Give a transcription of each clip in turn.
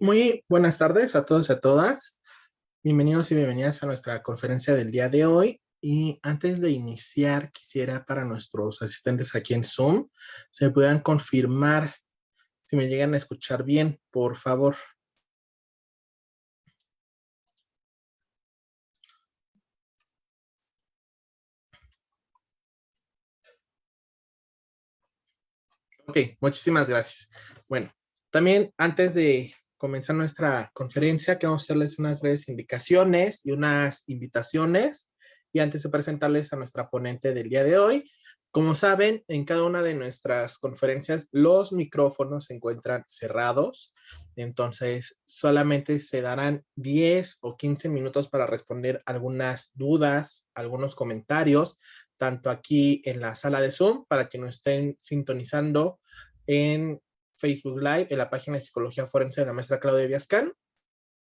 Muy buenas tardes a todos y a todas. Bienvenidos y bienvenidas a nuestra conferencia del día de hoy. Y antes de iniciar, quisiera para nuestros asistentes aquí en Zoom, se puedan confirmar si me llegan a escuchar bien, por favor. Ok, muchísimas gracias. Bueno, también antes de comenzar nuestra conferencia, queremos hacerles unas breves indicaciones y unas invitaciones. Y antes de presentarles a nuestra ponente del día de hoy, como saben, en cada una de nuestras conferencias los micrófonos se encuentran cerrados, entonces solamente se darán 10 o 15 minutos para responder algunas dudas, algunos comentarios, tanto aquí en la sala de Zoom, para que nos estén sintonizando en Facebook Live, en la página de Psicología Forense de la maestra Claudia Viascán.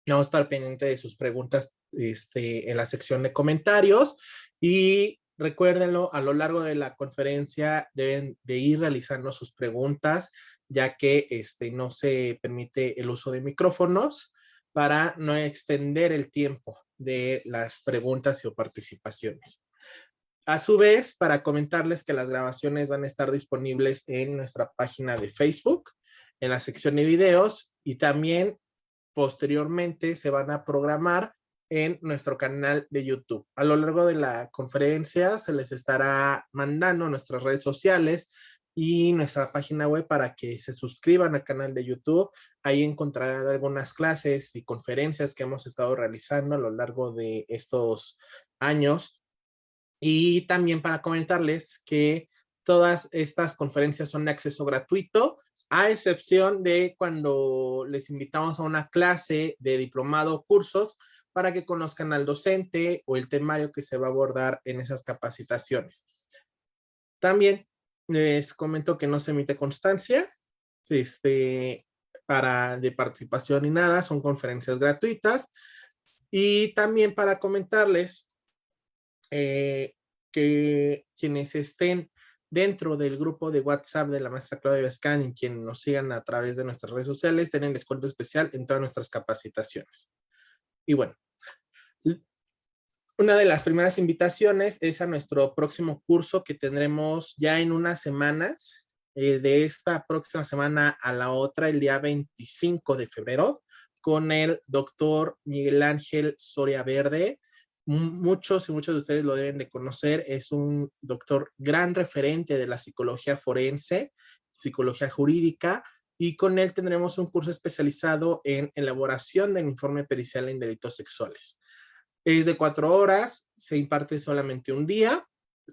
Vamos a estar pendiente de sus preguntas en la sección de comentarios y recuérdenlo, a lo largo de la conferencia deben de ir realizando sus preguntas, ya que no se permite el uso de micrófonos para no extender el tiempo de las preguntas o participaciones. A su vez, para comentarles que las grabaciones van a estar disponibles en nuestra página de Facebook, en la sección de videos, y también posteriormente se van a programar en nuestro canal de YouTube. A lo largo de la conferencia se les estará mandando nuestras redes sociales y nuestra página web para que se suscriban al canal de YouTube. Ahí encontrarán algunas clases y conferencias que hemos estado realizando a lo largo de estos años. Y también para comentarles que todas estas conferencias son de acceso gratuito, a excepción de cuando les invitamos a una clase de diplomado o cursos para que conozcan al docente o el temario que se va a abordar en esas capacitaciones. También les comento que no se emite constancia de participación ni nada, son conferencias gratuitas. Y también para comentarles que quienes estén dentro del grupo de WhatsApp de la maestra Claudia Vescan y quienes nos sigan a través de nuestras redes sociales tienen descuento especial en todas nuestras capacitaciones. Y bueno, una de las primeras invitaciones es a nuestro próximo curso que tendremos ya en unas semanas, de esta próxima semana a la otra, el día 25 de febrero, con el doctor Miguel Ángel Soria Verde. Muchos y muchos de ustedes lo deben de conocer, es un doctor gran referente de la psicología forense, psicología jurídica, y con él tendremos un curso especializado en elaboración del informe pericial en delitos sexuales. Es de 4 horas, se imparte solamente un día.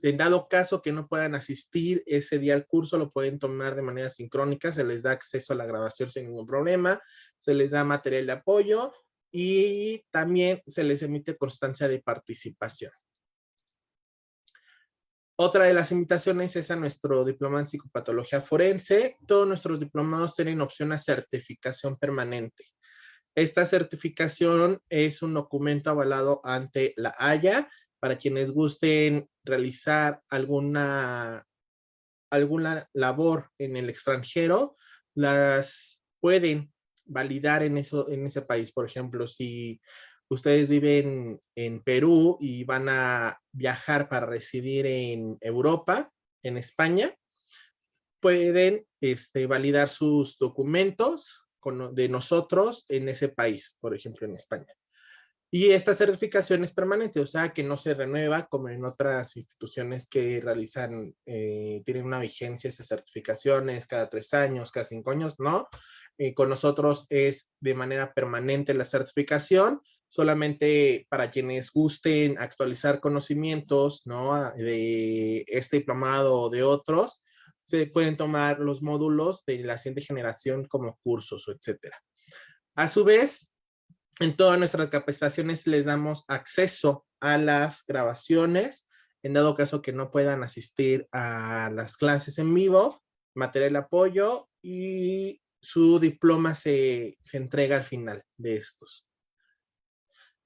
En dado caso que no puedan asistir ese día al curso, lo pueden tomar de manera sincrónica, se les da acceso a la grabación sin ningún problema, se les da material de apoyo y también se les emite constancia de participación. Otra de las invitaciones es a nuestro diplomado en psicopatología forense. Todos nuestros diplomados tienen opción a certificación permanente. Esta certificación es un documento avalado ante la Haya para quienes gusten realizar alguna labor en el extranjero, las pueden validar en ese país. Por ejemplo, si ustedes viven en Perú y van a viajar para residir en Europa, en España, pueden validar sus documentos de nosotros en ese país, por ejemplo, en España. Y esta certificación es permanente, o sea que no se renueva como en otras instituciones que realizan, tienen una vigencia estas certificaciones cada 3 años, cada 5 años, ¿no? Con nosotros es de manera permanente la certificación, solamente para quienes gusten actualizar conocimientos, ¿no? De este diplomado o de otros, se pueden tomar los módulos de la siguiente generación como cursos o etcétera. A su vez, en todas nuestras capacitaciones les damos acceso a las grabaciones, en dado caso que no puedan asistir a las clases en vivo, material de apoyo y su diploma se entrega al final de estos.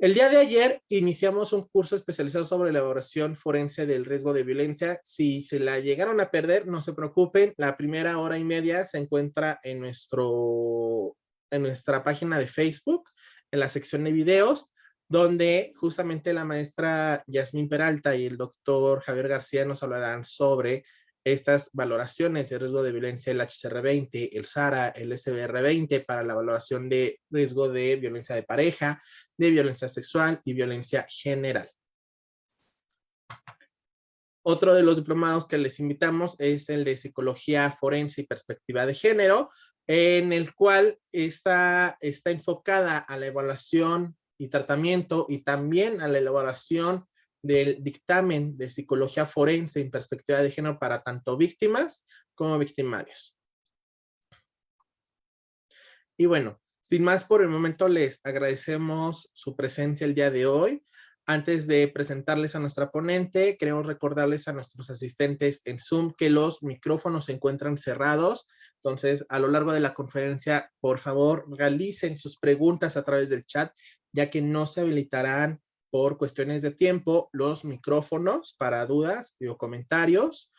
El día de ayer iniciamos un curso especializado sobre elaboración forense del riesgo de violencia. Si se la llegaron a perder, no se preocupen. La primera hora y media se encuentra en nuestro en nuestra página de Facebook, en la sección de videos, donde justamente la maestra Yasmín Peralta y el doctor Javier García nos hablarán sobre estas valoraciones de riesgo de violencia, el HCR20, el SARA, el SBR20, para la valoración de riesgo de violencia de pareja, de violencia sexual y violencia general. Otro de los diplomados que les invitamos es el de Psicología Forense y Perspectiva de Género, en el cual está enfocada a la evaluación y tratamiento y también a la elaboración del dictamen de Psicología Forense y Perspectiva de Género para tanto víctimas como victimarios. Y bueno, sin más por el momento, les agradecemos su presencia el día de hoy. Antes de presentarles a nuestra ponente, queremos recordarles a nuestros asistentes en Zoom que los micrófonos se encuentran cerrados. Entonces, a lo largo de la conferencia, por favor, realicen sus preguntas a través del chat, ya que no se habilitarán por cuestiones de tiempo los micrófonos para dudas o comentarios.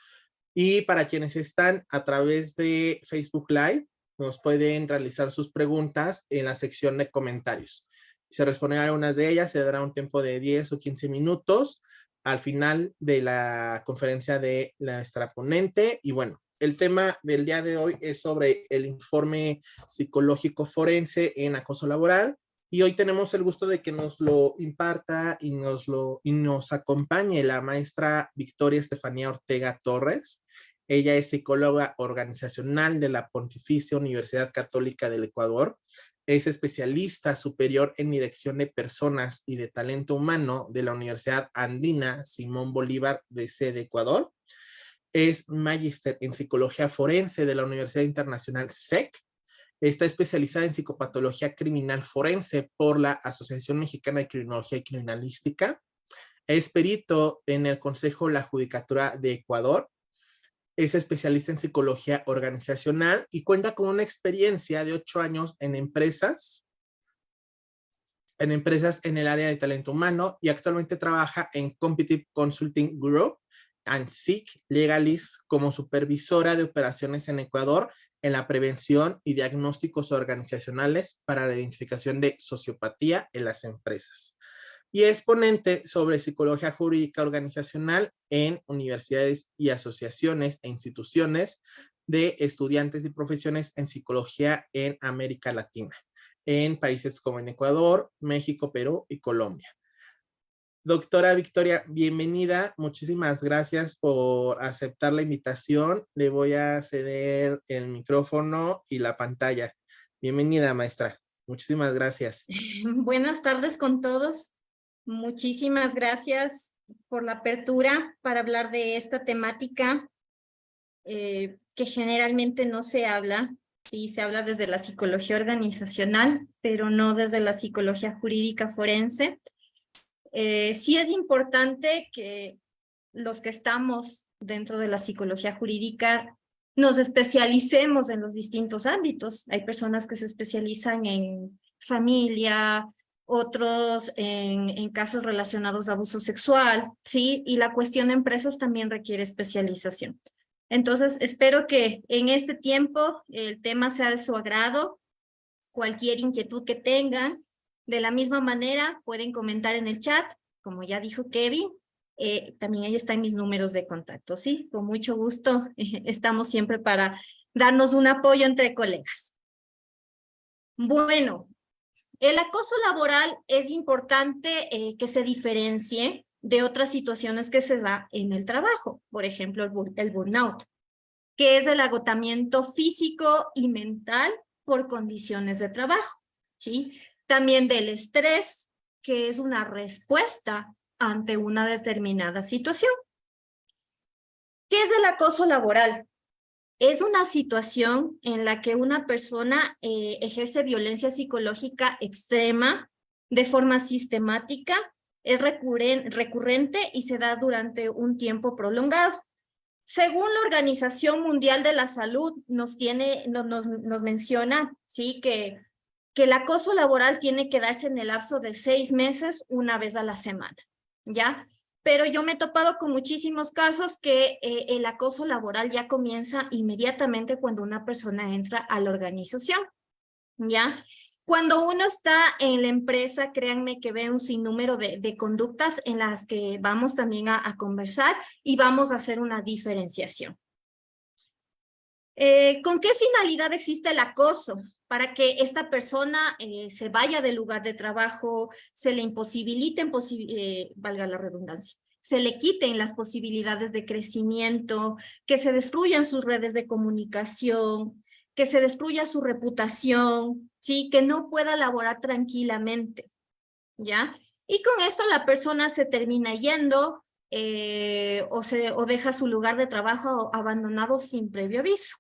Y para quienes están a través de Facebook Live, nos pueden realizar sus preguntas en la sección de comentarios. Se responderán algunas de ellas, se dará un tiempo de 10 o 15 minutos al final de la conferencia de nuestra ponente. Y bueno, el tema del día de hoy es sobre el informe psicológico forense en acoso laboral. Y hoy tenemos el gusto de que nos lo imparta y nos acompañe la maestra Victoria Estefanía Ortega Torres. Ella es psicóloga organizacional de la Pontificia Universidad Católica del Ecuador. Es especialista superior en dirección de personas y de talento humano de la Universidad Andina Simón Bolívar de sede Ecuador. Es magíster en psicología forense de la Universidad Internacional SEC. Está especializada en psicopatología criminal forense por la Asociación Mexicana de Criminología y Criminalística. Es perito en el Consejo de la Judicatura de Ecuador. Es especialista en psicología organizacional y cuenta con una experiencia de 8 años en empresas en el área de talento humano y actualmente trabaja en Competitive Consulting Group and SIC Legalis como supervisora de operaciones en Ecuador en la prevención y diagnósticos organizacionales para la identificación de sociopatía en las empresas. Y es ponente sobre psicología jurídica organizacional en universidades y asociaciones e instituciones de estudiantes y profesiones en psicología en América Latina, en países como en Ecuador, México, Perú y Colombia. Doctora Victoria, bienvenida. Muchísimas gracias por aceptar la invitación. Le voy a ceder el micrófono y la pantalla. Bienvenida, maestra. Muchísimas gracias. Buenas tardes con todos. Muchísimas gracias por la apertura para hablar de esta temática que generalmente no se habla. Sí, se habla desde la psicología organizacional, pero no desde la psicología jurídica forense. Sí es importante que los que estamos dentro de la psicología jurídica nos especialicemos en los distintos ámbitos. Hay personas que se especializan en familia, otros en casos relacionados a abuso sexual, ¿sí? Y la cuestión de empresas también requiere especialización. Entonces, espero que en este tiempo el tema sea de su agrado. Cualquier inquietud que tengan, de la misma manera, pueden comentar en el chat, como ya dijo Kevin. También ahí están mis números de contacto, ¿sí? Con mucho gusto, estamos siempre para darnos un apoyo entre colegas. Bueno, el acoso laboral es importante que se diferencie de otras situaciones que se da en el trabajo, por ejemplo, el burnout, que es el agotamiento físico y mental por condiciones de trabajo, ¿sí? También del estrés, que es una respuesta ante una determinada situación. ¿Qué es el acoso laboral? Es una situación en la que una persona ejerce violencia psicológica extrema de forma sistemática, es recurrente y se da durante un tiempo prolongado. Según la Organización Mundial de la Salud, nos menciona, ¿sí? que el acoso laboral tiene que darse en el lapso de 6 meses, una vez a la semana, ¿ya? Pero yo me he topado con muchísimos casos que el acoso laboral ya comienza inmediatamente cuando una persona entra a la organización, ¿ya? Cuando uno está en la empresa, créanme que ve un sinnúmero de conductas en las que vamos también a conversar y vamos a hacer una diferenciación. ¿Con qué finalidad existe el acoso? Para que esta persona se vaya del lugar de trabajo, se le imposibiliten, valga la redundancia, se le quiten las posibilidades de crecimiento, que se destruyan sus redes de comunicación, que se destruya su reputación, ¿sí? Que no pueda laborar tranquilamente, ¿ya? Y con esto la persona se termina yendo o deja su lugar de trabajo abandonado sin previo aviso.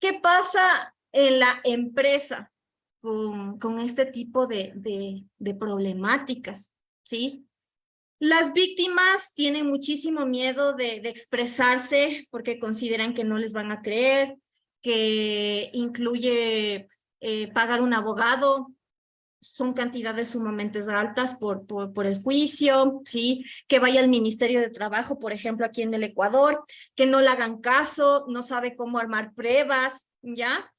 ¿Qué pasa en la empresa con este tipo de problemáticas? ¿Sí? Las víctimas tienen muchísimo miedo de expresarse porque consideran que no les van a creer, que incluye pagar un abogado. Son cantidades sumamente altas por el juicio, ¿sí? Que vaya al Ministerio de Trabajo, por ejemplo, aquí en el Ecuador, que no le hagan caso, no sabe cómo armar pruebas, ¿ya?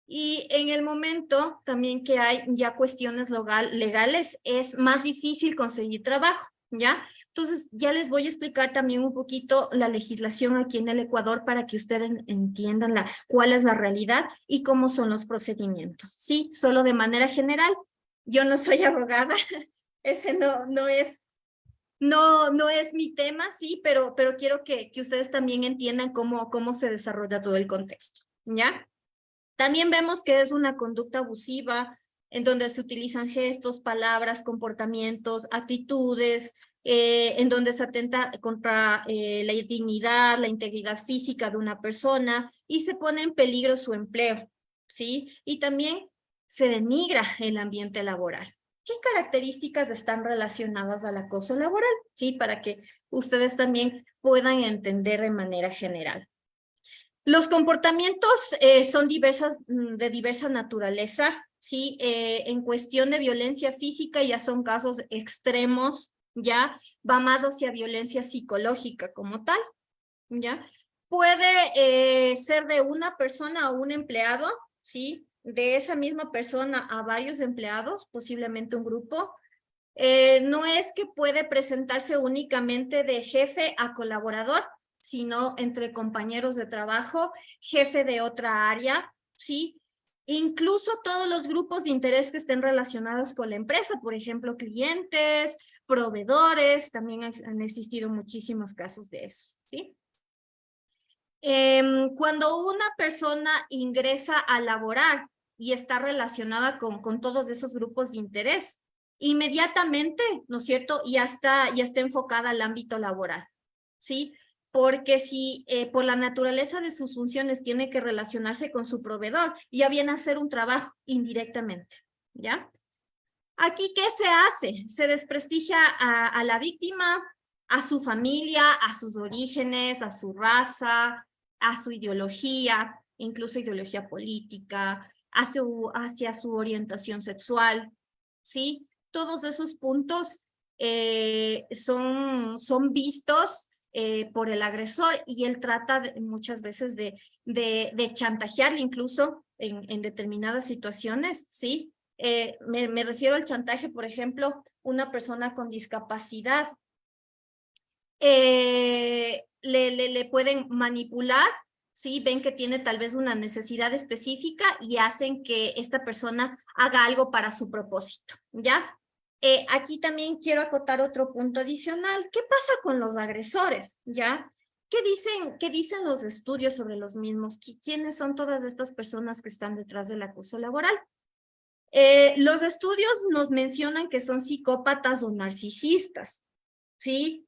Y en el momento también que hay ya cuestiones legales, es más difícil conseguir trabajo, ¿ya? Entonces, ya les voy a explicar también un poquito la legislación aquí en el Ecuador para que ustedes entiendan cuál es la realidad y cómo son los procedimientos, ¿sí? Solo de manera general. Yo no soy abogada, ese no es mi tema, sí, pero quiero que ustedes también entiendan cómo se desarrolla todo el contexto, ¿ya? También vemos que es una conducta abusiva en donde se utilizan gestos, palabras, comportamientos, actitudes, en donde se atenta contra la dignidad, la integridad física de una persona y se pone en peligro su empleo, ¿sí? Y también se denigra el ambiente laboral. ¿Qué características están relacionadas al acoso laboral? Sí, para que ustedes también puedan entender de manera general. Los comportamientos son de diversa naturaleza, ¿sí? En cuestión de violencia física ya son casos extremos, ¿ya? Va más hacia violencia psicológica como tal, ¿ya? Puede ser de una persona a un empleado, ¿sí? De esa misma persona a varios empleados, posiblemente un grupo. No es que puede presentarse únicamente de jefe a colaborador, sino entre compañeros de trabajo, jefe de otra área, ¿sí? Incluso todos los grupos de interés que estén relacionados con la empresa, por ejemplo, clientes, proveedores, también han existido muchísimos casos de esos, ¿sí? Cuando una persona ingresa a laborar y está relacionada con todos esos grupos de interés, inmediatamente, ¿no es cierto? Ya está enfocada al ámbito laboral, ¿sí? Porque si por la naturaleza de sus funciones tiene que relacionarse con su proveedor, ya viene a hacer un trabajo indirectamente, ¿ya? Aquí, ¿qué se hace? Se desprestigia a la víctima, a su familia, a sus orígenes, a su raza, a su ideología, incluso ideología política, hacia su orientación sexual, ¿sí? Todos esos puntos son vistos por el agresor y él trata muchas veces de chantajearle incluso en determinadas situaciones, ¿sí? Me refiero al chantaje, por ejemplo, una persona con discapacidad le pueden manipular, ¿sí? Ven que tiene tal vez una necesidad específica y hacen que esta persona haga algo para su propósito, ¿ya? Aquí también quiero acotar otro punto adicional. ¿Qué pasa con los agresores, ya? ¿Qué dicen los estudios sobre los mismos? ¿Quiénes son todas estas personas que están detrás del acoso laboral? Los estudios nos mencionan que son psicópatas o narcisistas, ¿sí?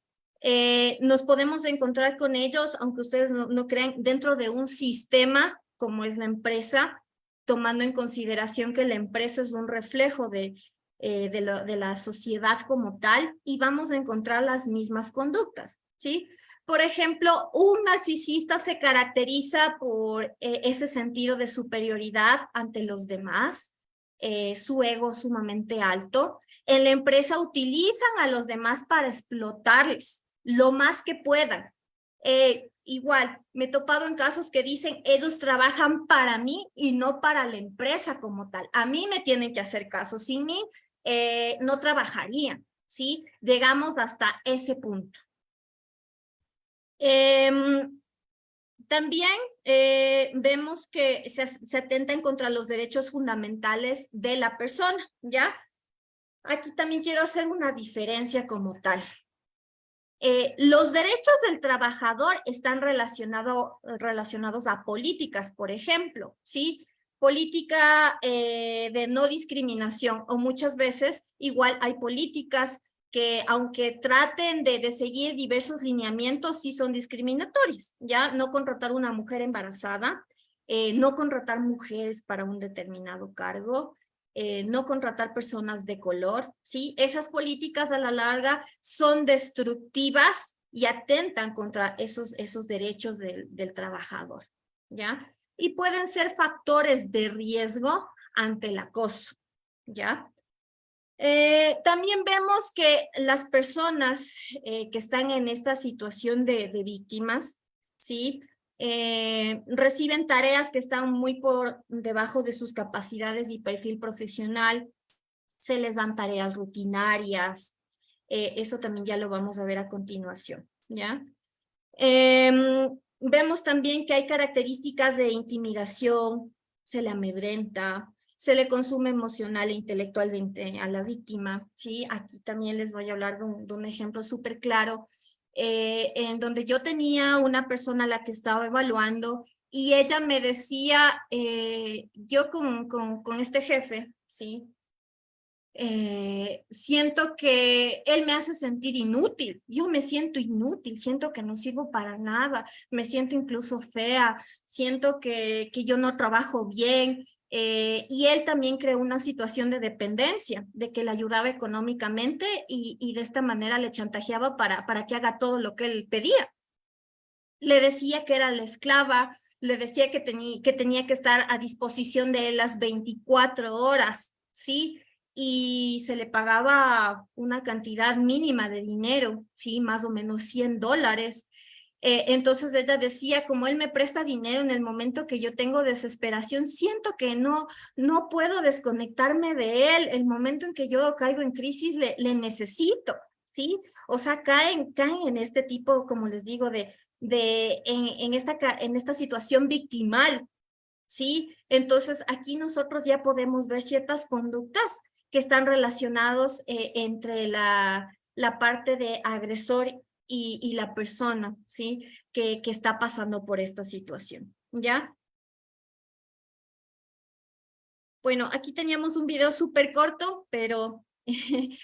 Nos podemos encontrar con ellos, aunque ustedes no crean, dentro de un sistema como es la empresa, tomando en consideración que la empresa es un reflejo de la sociedad como tal, y vamos a encontrar las mismas conductas, ¿sí? Por ejemplo, un narcisista se caracteriza por ese sentido de superioridad ante los demás, su ego sumamente alto. En la empresa utilizan a los demás para explotarles lo más que puedan. Igual, me he topado en casos que dicen, ellos trabajan para mí y no para la empresa como tal. A mí me tienen que hacer caso, sin mí no trabajarían, ¿sí? Llegamos hasta ese punto. También vemos que se atentan contra los derechos fundamentales de la persona, ¿ya? Aquí también quiero hacer una diferencia como tal. Los derechos del trabajador están relacionados a políticas, por ejemplo, ¿sí? Política de no discriminación, o muchas veces igual hay políticas que aunque traten de seguir diversos lineamientos, sí son discriminatorias, ¿ya? No contratar una mujer embarazada, no contratar mujeres para un determinado cargo, no contratar personas de color, ¿sí? Esas políticas a la larga son destructivas y atentan contra esos derechos del trabajador, ¿ya? Y pueden ser factores de riesgo ante el acoso, ¿ya? También vemos que las personas que están en esta situación de víctimas, ¿sí? Reciben tareas que están muy por debajo de sus capacidades y perfil profesional, se les dan tareas rutinarias, eso también ya lo vamos a ver a continuación, ¿ya? Vemos también que hay características de intimidación, se le amedrenta, se le consume emocional e intelectualmente a la víctima, ¿sí? Aquí también les voy a hablar de un ejemplo súper claro, en donde yo tenía una persona a la que estaba evaluando y ella me decía, yo con este jefe, ¿sí? Siento que él me hace sentir inútil, yo me siento inútil, siento que no sirvo para nada, me siento incluso fea, siento que yo no trabajo bien, y él también creó una situación de dependencia, de que le ayudaba económicamente y de esta manera le chantajeaba para que haga todo lo que él pedía. Le decía que era la esclava, le decía que tenía que estar a disposición de él las 24 horas, ¿sí? Y se le pagaba una cantidad mínima de dinero, ¿sí? Más o menos $100. Entonces ella decía, como él me presta dinero en el momento que yo tengo desesperación, siento que no puedo desconectarme de él. El momento en que yo caigo en crisis, le necesito, ¿sí? O sea, caen en este tipo, como les digo, en esta situación victimal, ¿sí? Entonces, aquí nosotros ya podemos ver ciertas conductas que están relacionados entre la parte de agresor y la persona, ¿sí? Que está pasando por esta situación, ¿ya? Bueno, aquí teníamos un video súper corto, pero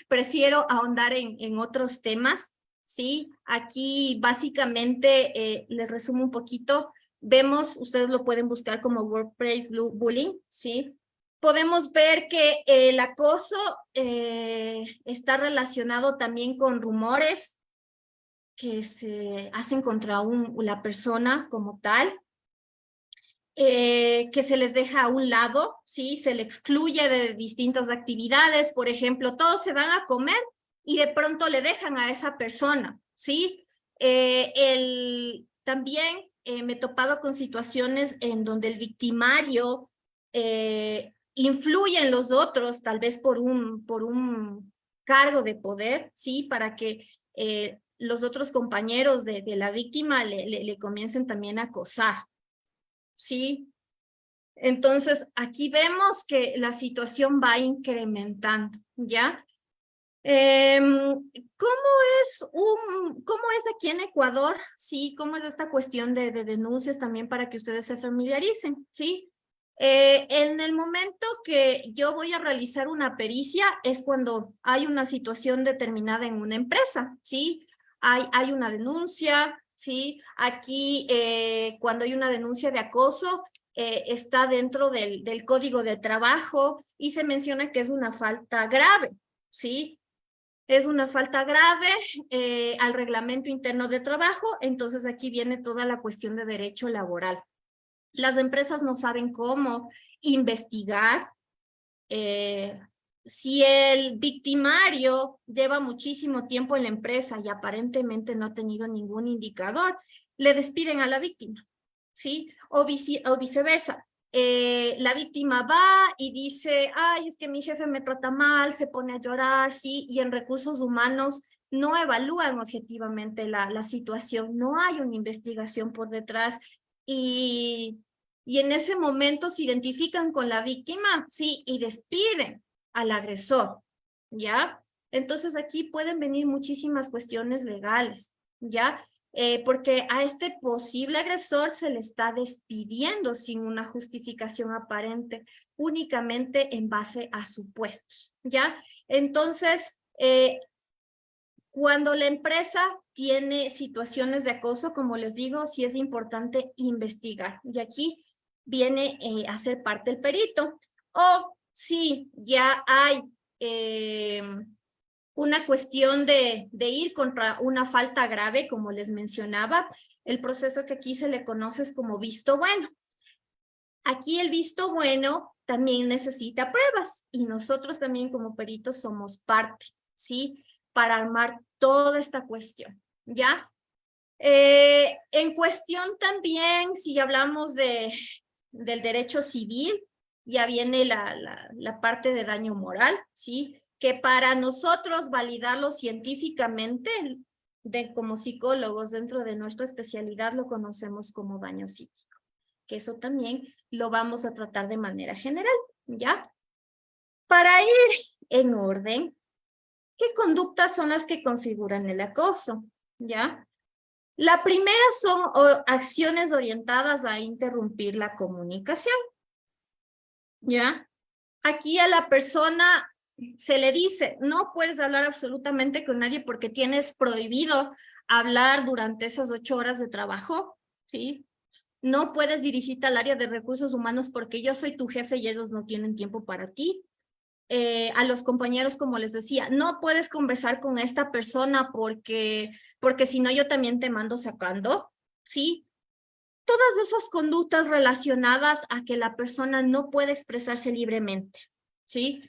prefiero ahondar en otros temas, ¿sí? Aquí básicamente les resumo un poquito. Vemos, ustedes lo pueden buscar como workplace bullying, ¿sí? Podemos ver que el acoso está relacionado también con rumores que se hacen contra la persona como tal, que se les deja a un lado, ¿sí? Se le excluye de distintas actividades, por ejemplo, todos se van a comer y de pronto le dejan a esa persona, ¿sí? También me he topado con situaciones en donde el victimario influye en los otros, tal vez por un cargo de poder, ¿sí? Para que los otros compañeros de la víctima le comiencen también a acosar, ¿sí? Entonces, aquí vemos que la situación va incrementando, ¿ya? ¿Cómo es aquí en Ecuador? Sí, ¿cómo es esta cuestión de denuncias también para que ustedes se familiaricen? ¿Sí? En el momento que yo voy a realizar una pericia es cuando hay una situación determinada en una empresa, ¿sí? Hay una denuncia, ¿sí? Aquí, cuando hay una denuncia de acoso, está dentro del Código de Trabajo y se menciona que es una falta grave, ¿sí? Es una falta grave al reglamento interno de trabajo, entonces aquí viene toda la cuestión de derecho laboral. Las empresas no saben cómo investigar. Si el victimario lleva muchísimo tiempo en la empresa y aparentemente no ha tenido ningún indicador, le despiden a la víctima, ¿sí? O viceversa. La víctima va y dice, ay, es que mi jefe me trata mal, se pone a llorar, ¿sí? Y en recursos humanos no evalúan objetivamente la situación, no hay una investigación por detrás y en ese momento se identifican con la víctima, sí, y despiden al agresor, ¿ya? Entonces aquí pueden venir muchísimas cuestiones legales, ¿ya? Porque a este posible agresor se le está despidiendo sin una justificación aparente, únicamente en base a supuestos, ¿ya? Entonces, cuando la empresa tiene situaciones de acoso, como les digo, sí es importante investigar. Y aquí viene a ser parte el perito. O si ya hay una cuestión de ir contra una falta grave, como les mencionaba, el proceso que aquí se le conoce es como visto bueno. Aquí el visto bueno también necesita pruebas y nosotros también como peritos somos parte, ¿sí? Para armar toda esta cuestión, ¿ya? En cuestión también, si hablamos del derecho civil, ya viene la parte de daño moral, ¿sí? Que para nosotros validarlo científicamente, como psicólogos dentro de nuestra especialidad, lo conocemos como daño psíquico, que eso también lo vamos a tratar de manera general, ¿ya? Para ir en orden, ¿qué conductas son las que configuran el acoso? ¿Ya? La primera son acciones orientadas a interrumpir la comunicación. ¿Ya? Aquí a la persona se le dice, no puedes hablar absolutamente con nadie porque tienes prohibido hablar durante esas 8 horas de trabajo, ¿sí? No puedes dirigirte al área de recursos humanos porque yo soy tu jefe y ellos no tienen tiempo para ti. A los compañeros, como les decía, no puedes conversar con esta persona porque si no yo también te mando sacando, ¿sí? Todas esas conductas relacionadas a que la persona no puede expresarse libremente, ¿sí?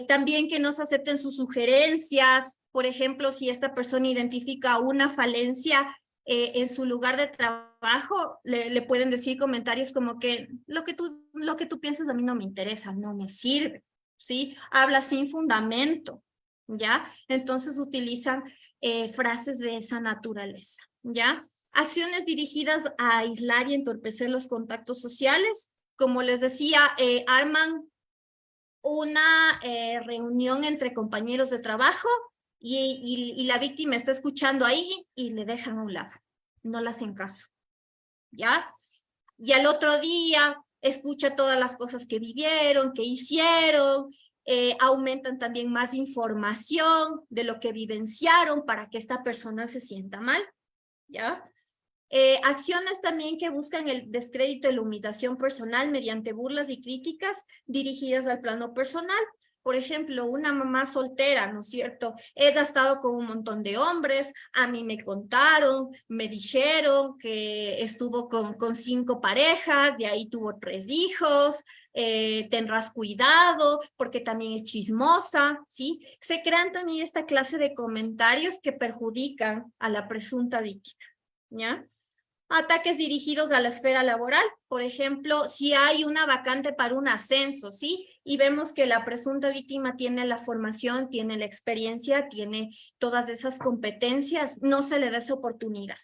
También que no se acepten sus sugerencias, por ejemplo, si esta persona identifica una falencia en su lugar de trabajo, le pueden decir comentarios como que lo que tú piensas a mí no me interesa, no me sirve, ¿sí? Habla sin fundamento, ¿ya? Entonces utilizan frases de esa naturaleza, ¿ya? Acciones dirigidas a aislar y entorpecer los contactos sociales. Como les decía, arman una reunión entre compañeros de trabajo y la víctima está escuchando ahí y le dejan a un lado. No le hacen caso, ¿ya? Y al otro día escucha todas las cosas que vivieron, que hicieron, aumentan también más información de lo que vivenciaron para que esta persona se sienta mal, ¿ya? Acciones también que buscan el descrédito y la humillación personal mediante burlas y críticas dirigidas al plano personal. Por ejemplo, una mamá soltera, ¿no es cierto? He gastado con un montón de hombres, a mí me contaron, me dijeron que estuvo con 5 parejas, de ahí tuvo 3 hijos, tendrás cuidado porque también es chismosa, ¿sí? Se crean también esta clase de comentarios que perjudican a la presunta víctima, ¿ya? Ataques dirigidos a la esfera laboral, por ejemplo, si hay una vacante para un ascenso, ¿sí? Y vemos que la presunta víctima tiene la formación, tiene la experiencia, tiene todas esas competencias, no se le da esa oportunidad,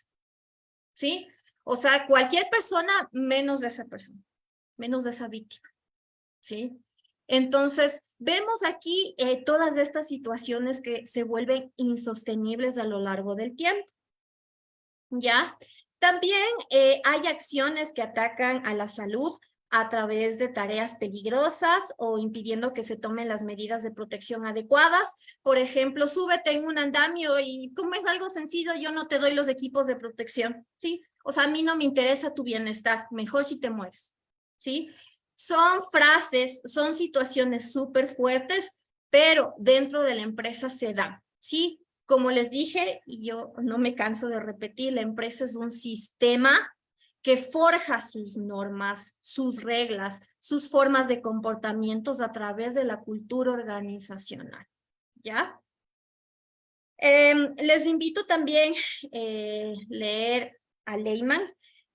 ¿sí? O sea, cualquier persona menos de esa persona, menos de esa víctima, ¿sí? Entonces, vemos aquí todas estas situaciones que se vuelven insostenibles a lo largo del tiempo, ¿ya? También hay acciones que atacan a la salud a través de tareas peligrosas o impidiendo que se tomen las medidas de protección adecuadas. Por ejemplo, súbete en un andamio y como es algo sencillo, yo no te doy los equipos de protección, ¿sí? O sea, a mí no me interesa tu bienestar, mejor si te mueres, ¿sí? Son frases, son situaciones súper fuertes, pero dentro de la empresa se dan, ¿sí? Como les dije, y yo no me canso de repetir, la empresa es un sistema que forja sus normas, sus reglas, sus formas de comportamientos a través de la cultura organizacional, ¿ya? Les invito también a leer a Lehmann,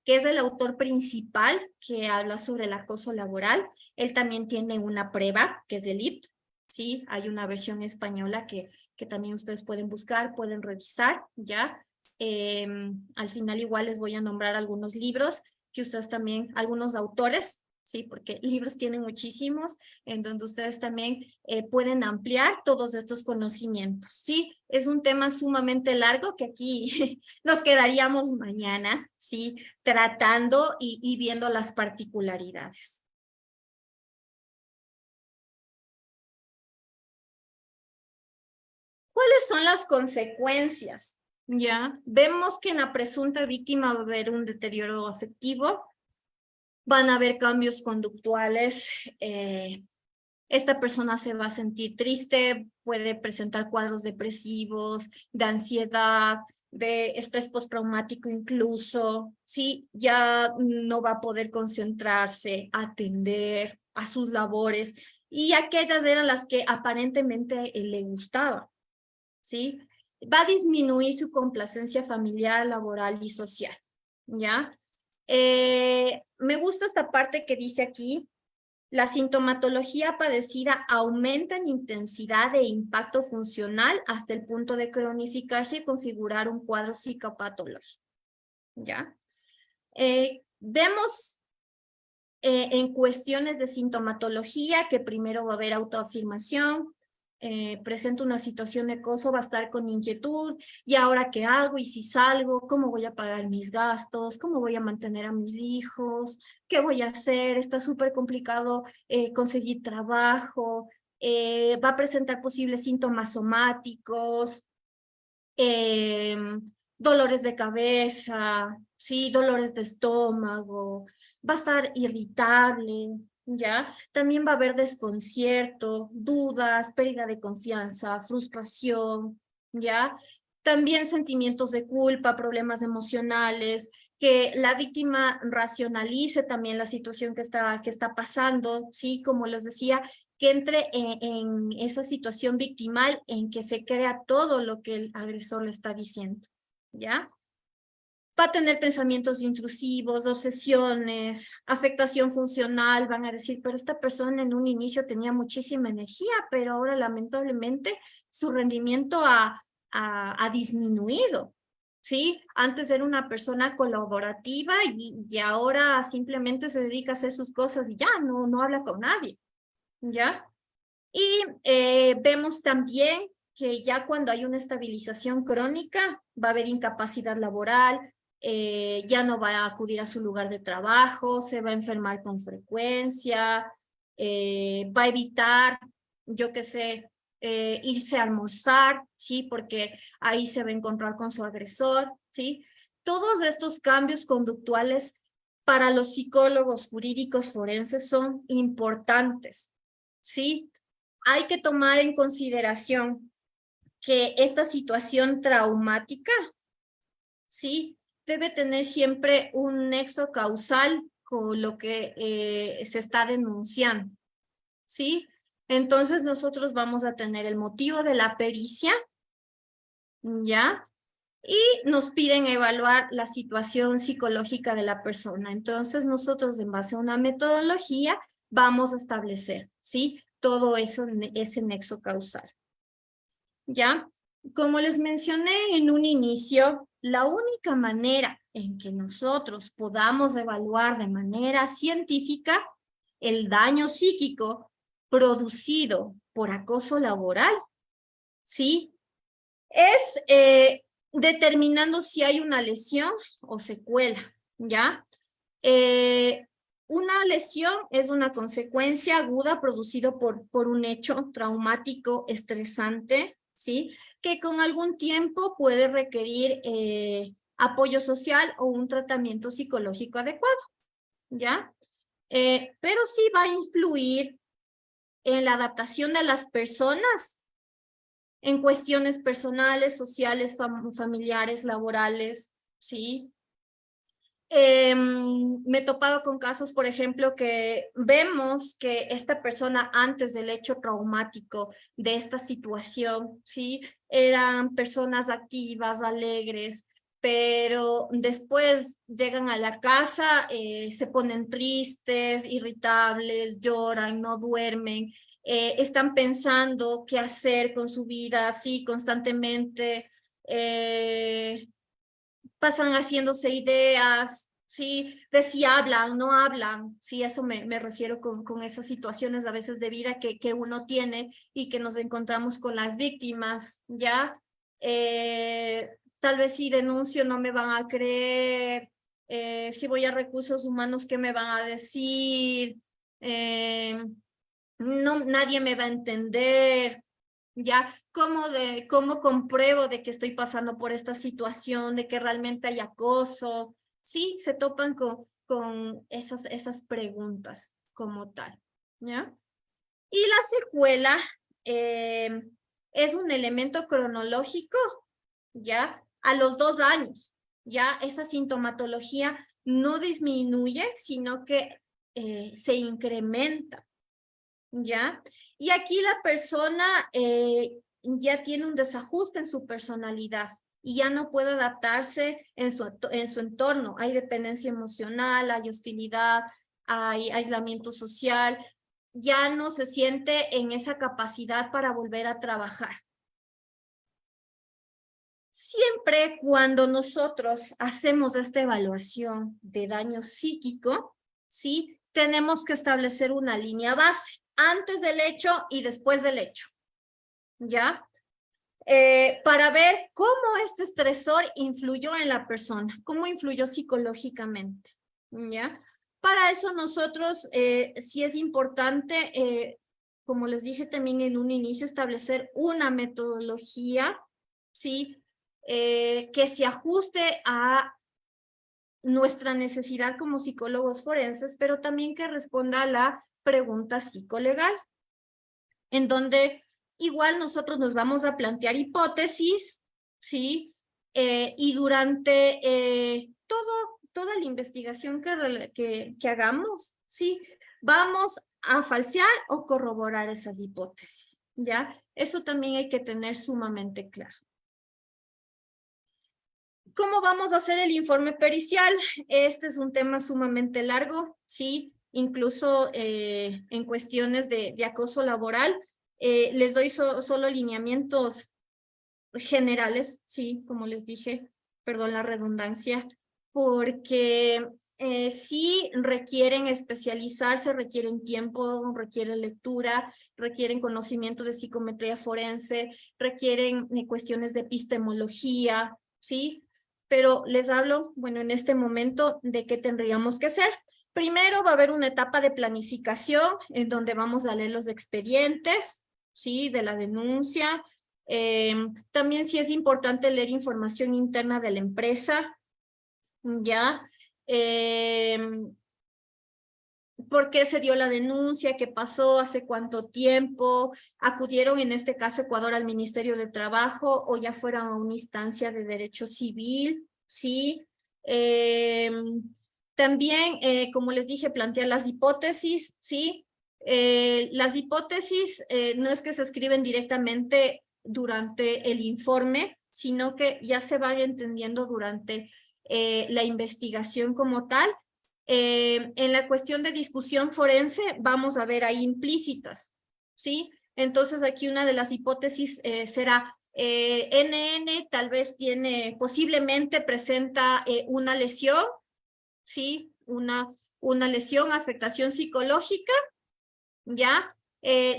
que es el autor principal que habla sobre el acoso laboral. Él también tiene una prueba, que es del IP, ¿sí? Hay una versión española que también ustedes pueden buscar, pueden revisar, ¿ya? Al final igual les voy a nombrar algunos libros que ustedes también, algunos autores, ¿sí? Porque libros tienen muchísimos, en donde ustedes también pueden ampliar todos estos conocimientos, ¿sí? Es un tema sumamente largo que aquí nos quedaríamos mañana, ¿sí? Tratando y viendo las particularidades. ¿Cuáles son las consecuencias? Ya, vemos que en la presunta víctima va a haber un deterioro afectivo, van a haber cambios conductuales, esta persona se va a sentir triste, puede presentar cuadros depresivos, de ansiedad, de estrés postraumático incluso, ¿sí? Ya no va a poder concentrarse, atender a sus labores, y aquellas eran las que aparentemente le gustaban, ¿sí? Va a disminuir su complacencia familiar, laboral y social, ¿ya? Me gusta esta parte que dice aquí: la sintomatología padecida aumenta en intensidad e impacto funcional hasta el punto de cronificarse y configurar un cuadro psicopatológico, ¿ya? Vemos en cuestiones de sintomatología que primero va a haber autoafirmación, presenta una situación de acoso, va a estar con inquietud, ¿y ahora qué hago? ¿Y si salgo? ¿Cómo voy a pagar mis gastos? ¿Cómo voy a mantener a mis hijos? ¿Qué voy a hacer? Está súper complicado conseguir trabajo, va a presentar posibles síntomas somáticos, eh, dolores de cabeza, sí, dolores de estómago, va a estar irritable, ¿ya? También va a haber desconcierto, dudas, pérdida de confianza, frustración, ¿ya? También sentimientos de culpa, problemas emocionales, que la víctima racionalice también la situación que está pasando, ¿sí? Como les decía, que entre en esa situación victimal en que se crea todo lo que el agresor le está diciendo, ¿ya? Va a tener pensamientos intrusivos, obsesiones, afectación funcional, van a decir, pero esta persona en un inicio tenía muchísima energía, pero ahora lamentablemente su rendimiento ha disminuido, ¿sí? Antes era una persona colaborativa y ahora simplemente se dedica a hacer sus cosas y ya, no habla con nadie, ¿ya? Y vemos también que ya cuando hay una estabilización crónica, va a haber incapacidad laboral, ya no va a acudir a su lugar de trabajo, se va a enfermar con frecuencia, va a evitar, yo qué sé, irse a almorzar, ¿sí? Porque ahí se va a encontrar con su agresor, ¿sí? Todos estos cambios conductuales para los psicólogos jurídicos forenses son importantes, ¿sí? Hay que tomar en consideración que esta situación traumática, ¿sí? Debe tener siempre un nexo causal con lo que se está denunciando, ¿sí? Entonces nosotros vamos a tener el motivo de la pericia, ¿ya? Y nos piden evaluar la situación psicológica de la persona. Entonces nosotros en base a una metodología vamos a establecer, ¿sí? Todo eso, ese nexo causal. ¿Ya? Como les mencioné en un inicio, la única manera en que nosotros podamos evaluar de manera científica el daño psíquico producido por acoso laboral, ¿sí? Es determinando si hay una lesión o secuela, ¿ya? Una lesión es una consecuencia aguda producido por un hecho traumático estresante, ¿sí? Que con algún tiempo puede requerir apoyo social o un tratamiento psicológico adecuado, ¿ya? Pero sí va a influir en la adaptación de las personas en cuestiones personales, sociales, familiares, laborales, ¿sí? Me he topado con casos, por ejemplo, que vemos que esta persona antes del hecho traumático de esta situación, ¿sí? Eran personas activas, alegres, pero después llegan a la casa, se ponen tristes, irritables, lloran, no duermen, están pensando qué hacer con su vida así constantemente, pasan haciéndose ideas, ¿sí? De si hablan, no hablan, sí, eso me refiero con esas situaciones a veces de vida que uno tiene y que nos encontramos con las víctimas, ¿ya? Tal vez si denuncio no me van a creer, si voy a recursos humanos, ¿qué me van a decir? No, nadie me va a entender. ¿Ya? ¿Cómo compruebo de que estoy pasando por esta situación, de que realmente hay acoso? Sí, se topan con esas preguntas como tal, ¿ya? Y la secuela eh, es un elemento cronológico, ¿ya? A los 2 años, ¿ya? Esa sintomatología no disminuye, sino que se incrementa. ¿Ya? Y aquí la persona ya tiene un desajuste en su personalidad y ya no puede adaptarse en su entorno. Hay dependencia emocional, hay hostilidad, hay aislamiento social, ya no se siente en esa capacidad para volver a trabajar. Siempre cuando nosotros hacemos esta evaluación de daño psíquico, ¿sí? Tenemos que establecer una línea base, antes del hecho y después del hecho, ¿ya? Para ver cómo este estresor influyó en la persona, cómo influyó psicológicamente, ¿ya? Para eso nosotros, sí es importante, como les dije también en un inicio, establecer una metodología, ¿sí? Que se ajuste a nuestra necesidad como psicólogos forenses, pero también que responda a la pregunta psicolegal, en donde igual nosotros nos vamos a plantear hipótesis, ¿sí? Y durante toda la investigación que hagamos, ¿sí? Vamos a falsear o corroborar esas hipótesis, ¿ya? Eso también hay que tener sumamente claro. ¿Cómo vamos a hacer el informe pericial? Este es un tema sumamente largo, ¿sí? Incluso en cuestiones de acoso laboral. Les doy solo lineamientos generales, ¿sí? Como les dije, perdón la redundancia, porque sí requieren especializarse, requieren tiempo, requieren lectura, requieren conocimiento de psicometría forense, requieren cuestiones de epistemología, ¿sí? Pero les hablo, bueno, en este momento de qué tendríamos que hacer. Primero va a haber una etapa de planificación en donde vamos a leer los expedientes, ¿sí? De la denuncia. También sí es importante leer información interna de la empresa, ¿ya? ¿Por qué se dio la denuncia? ¿Qué pasó? ¿Hace cuánto tiempo? ¿Acudieron en este caso Ecuador al Ministerio de Trabajo o ya fueron a una instancia de derecho civil? ¿Sí? También, como les dije, plantear las hipótesis, ¿sí? Las hipótesis no es que se escriben directamente durante el informe, sino que ya se van entendiendo durante la investigación como tal. En la cuestión de discusión forense vamos a ver ahí implícitas, ¿sí? Entonces aquí una de las hipótesis será NN tal vez posiblemente presenta una lesión, ¿sí? Una lesión, afectación psicológica, ¿ya?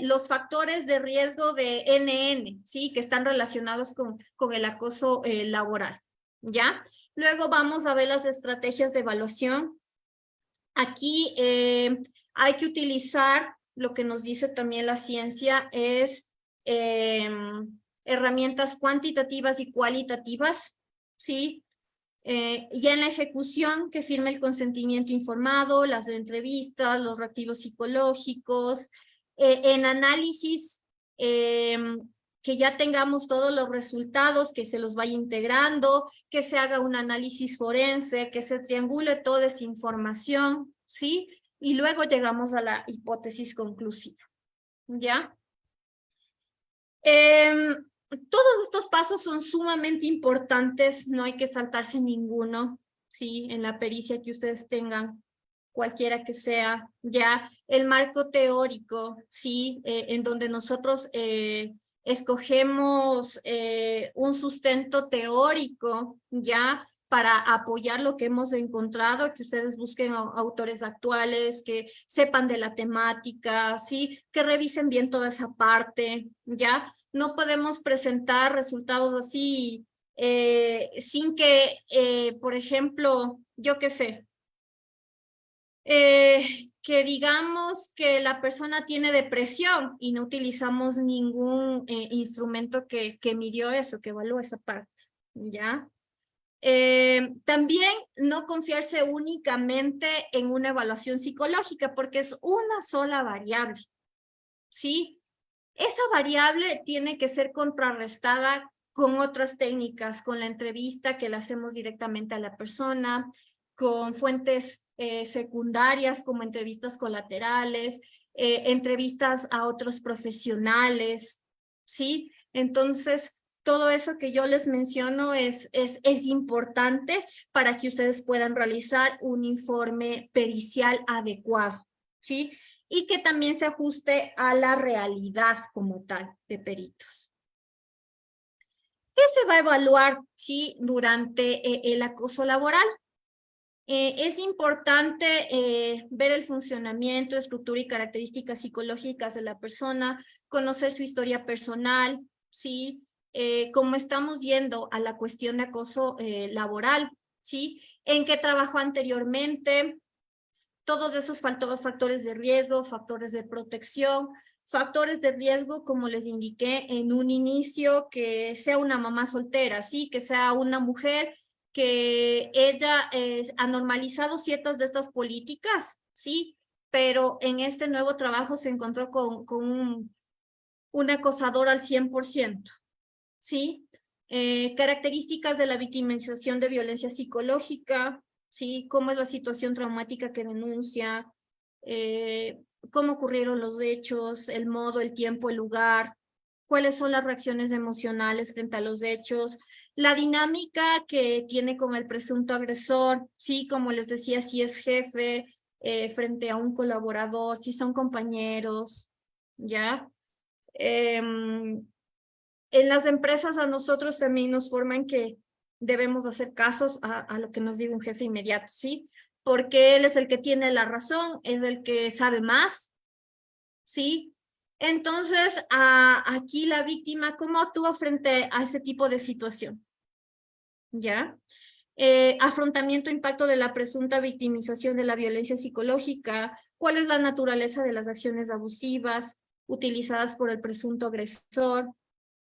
Los factores de riesgo de NN, ¿sí? Que están relacionados con el acoso laboral, ¿ya? Luego vamos a ver las estrategias de evaluación. Aquí hay que utilizar lo que nos dice también la ciencia es herramientas cuantitativas y cualitativas, ¿sí? Ya en la ejecución que firme el consentimiento informado, las entrevistas, los reactivos psicológicos, en análisis que ya tengamos todos los resultados, que se los vaya integrando, que se haga un análisis forense, que se triangule toda esa información, ¿sí? Y luego llegamos a la hipótesis conclusiva, ¿ya? todos estos pasos son sumamente importantes, no hay que saltarse ninguno, ¿sí? En la pericia que ustedes tengan, cualquiera que sea, ya el marco teórico, ¿sí? En donde nosotros escogemos un sustento teórico, ya, para apoyar lo que hemos encontrado, que ustedes busquen autores actuales, que sepan de la temática, ¿sí? Que revisen bien toda esa parte, ¿ya? No podemos presentar resultados así sin que, por ejemplo, yo qué sé, que digamos que la persona tiene depresión y no utilizamos ningún instrumento que midió eso, que evalúe esa parte, ¿ya? También no confiarse únicamente en una evaluación psicológica porque es una sola variable, ¿sí? Esa variable tiene que ser contrarrestada con otras técnicas, con la entrevista que le hacemos directamente a la persona, con fuentes secundarias como entrevistas colaterales, entrevistas a otros profesionales, ¿sí? Entonces, todo eso que yo les menciono es importante para que ustedes puedan realizar un informe pericial adecuado, ¿sí? Y que también se ajuste a la realidad como tal de peritos. ¿Qué se va a evaluar, sí, durante el acoso laboral? Es importante ver el funcionamiento, estructura y características psicológicas de la persona, conocer su historia personal, ¿sí? Como estamos yendo a la cuestión de acoso laboral, ¿sí? En qué trabajó anteriormente, todos esos factores de riesgo, factores de protección, factores de riesgo, como les indiqué en un inicio, que sea una mamá soltera, ¿sí? Que sea una mujer que ella ha normalizado ciertas de estas políticas, ¿sí? Pero en este nuevo trabajo se encontró con un acosador al 100%, ¿sí? Características de la victimización de violencia psicológica, ¿sí? Cómo es la situación traumática que denuncia, cómo ocurrieron los hechos, el modo, el tiempo, el lugar, cuáles son las reacciones emocionales frente a los hechos, la dinámica que tiene con el presunto agresor, ¿sí? Como les decía, si es jefe frente a un colaborador, si son compañeros, ¿ya? En las empresas a nosotros también nos forman que debemos hacer casos a lo que nos diga un jefe inmediato, ¿sí? Porque él es el que tiene la razón, es el que sabe más, ¿sí? Entonces, aquí la víctima, ¿cómo actúa frente a ese tipo de situación? ¿Ya? Afrontamiento, impacto de la presunta victimización de la violencia psicológica, cuál es la naturaleza de las acciones abusivas utilizadas por el presunto agresor,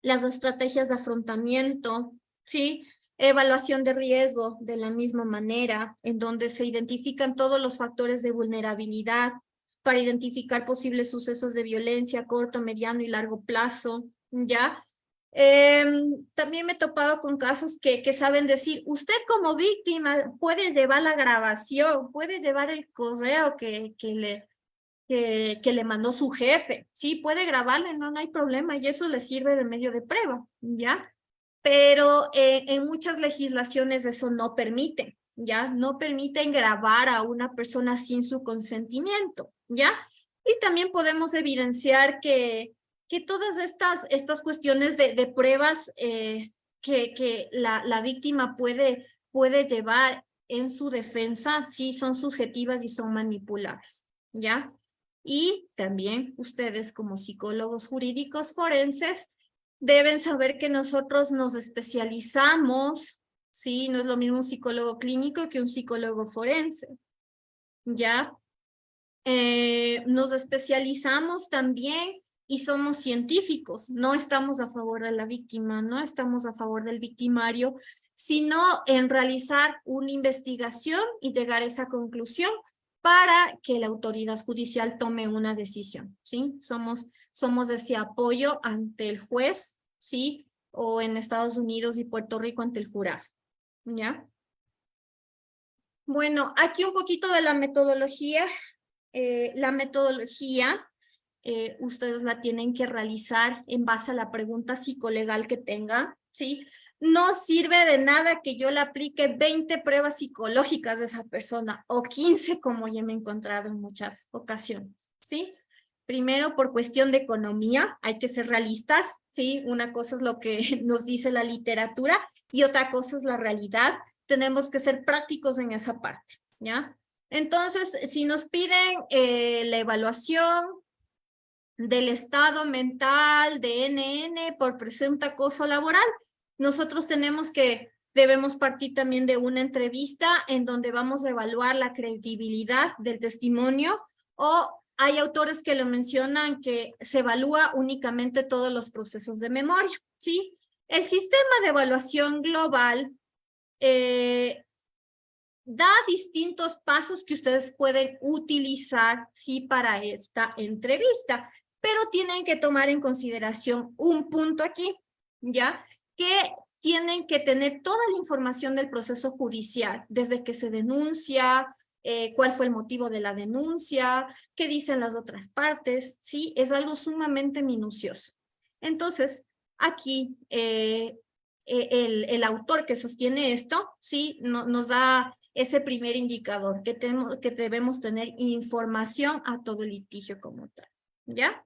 las estrategias de afrontamiento, ¿sí? Evaluación de riesgo de la misma manera, en donde se identifican todos los factores de vulnerabilidad para identificar posibles sucesos de violencia a corto, mediano y largo plazo, ¿ya? También me he topado con casos que saben decir, usted como víctima puede llevar la grabación, puede llevar el correo que le mandó su jefe. Sí, puede grabarle, no hay problema, y eso le sirve de medio de prueba, ¿ya? Pero en muchas legislaciones eso no permite, ¿ya? No permiten grabar a una persona sin su consentimiento, ¿ya? Y también podemos evidenciar que todas estas cuestiones de pruebas que la víctima puede llevar en su defensa, sí, son subjetivas y son manipulables, ¿ya? Y también ustedes como psicólogos jurídicos forenses deben saber que nosotros nos especializamos, ¿sí? No es lo mismo un psicólogo clínico que un psicólogo forense, ¿ya? Nos especializamos también y somos científicos, no estamos a favor de la víctima, no estamos a favor del victimario, sino en realizar una investigación y llegar a esa conclusión para que la autoridad judicial tome una decisión, ¿sí? Somos ese apoyo ante el juez, ¿sí? O en Estados Unidos y Puerto Rico ante el jurado, ¿ya? Bueno, aquí un poquito de la metodología. La metodología ustedes la tienen que realizar en base a la pregunta psicolegal que tengan, ¿sí? No sirve de nada que yo le aplique 20 pruebas psicológicas de esa persona o 15, como ya me he encontrado en muchas ocasiones, ¿sí? Primero, por cuestión de economía, hay que ser realistas, ¿sí? Una cosa es lo que nos dice la literatura y otra cosa es la realidad. Tenemos que ser prácticos en esa parte, ¿ya? Entonces, si nos piden la evaluación del estado mental de NN por presunto acoso laboral, nosotros debemos partir también de una entrevista en donde vamos a evaluar la credibilidad del testimonio, o hay autores que lo mencionan que se evalúa únicamente todos los procesos de memoria, ¿sí? El sistema de evaluación global da distintos pasos que ustedes pueden utilizar, sí, para esta entrevista, pero tienen que tomar en consideración un punto aquí, ¿ya? Que tienen que tener toda la información del proceso judicial, desde que se denuncia, cuál fue el motivo de la denuncia, qué dicen las otras partes, ¿sí? Es algo sumamente minucioso. Entonces, aquí el autor que sostiene esto, ¿sí? Nos da ese primer indicador, que debemos tener información a todo litigio como tal, ¿ya?